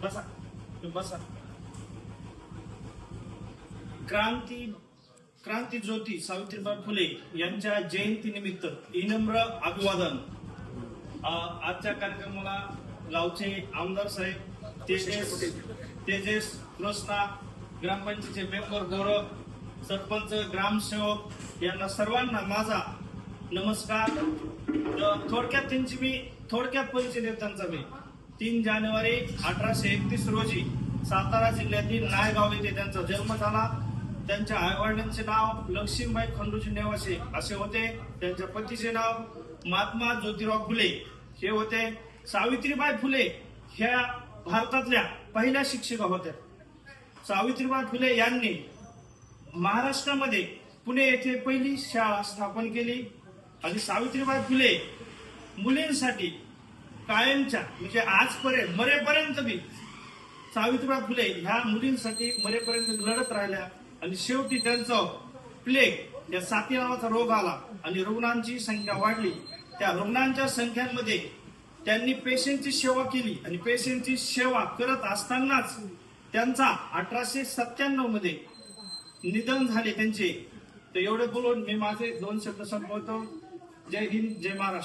बसा बसा. क्रांती ज्योती सावित्रीबाई फुले यांच्या जयंतीनिमित्त विनम्र अभिवादन. आजच्या कार्यक्रमाला गावचे आमदार साहेब तेजेश कृष्णा, ग्रामपंचायतीचे मेंबर गौरव, सरपंच, ग्रामसेवक यांना सर्वांना माझा नमस्कार. थोडक्यात त्यांची मी परिचय देत त्यांचा मी 3 जानेवारी 1831 रोजी सातारा जिल्ह्यातील नायगाव येथे त्यांचा जन्म झाला. त्यांच्या आईवडिलांचे नाव लक्ष्मीबाई खंडूजी नेवासे असे होते. त्यांच्या पतीचे नाव महात्मा ज्योतिराव फुले हे होते. सावित्रीबाई फुले ह्या भारतातल्या पहिल्या शिक्षिका होत्या. सावित्रीबाई फुले यांनी महाराष्ट्रामध्ये पुणे येथे पहिली शाळा स्थापन केली आणि सावित्रीबाई फुले मुलींसाठी कायमच्या म्हणजे आजपर्यंत मरेपर्यंत बी सावित्रीबाई फुले ह्या मुलींसाठी मरेपर्यंत लढत राहिल्या आणि शेवटी त्यांचं प्लेग या साथी नावाचा रोग आला आणि रुग्णांची संख्या वाढली. त्या रुग्णांच्या संख्यांमध्ये त्यांनी पेशंटची सेवा केली आणि पेशंटची सेवा करत असतानाच त्यांचा 1897 मध्ये निधन झाले त्यांचे. तर एवढे बोलून मी माझे 2 शब्द संपवतो. जय हिंद, जय महाराष्ट्र.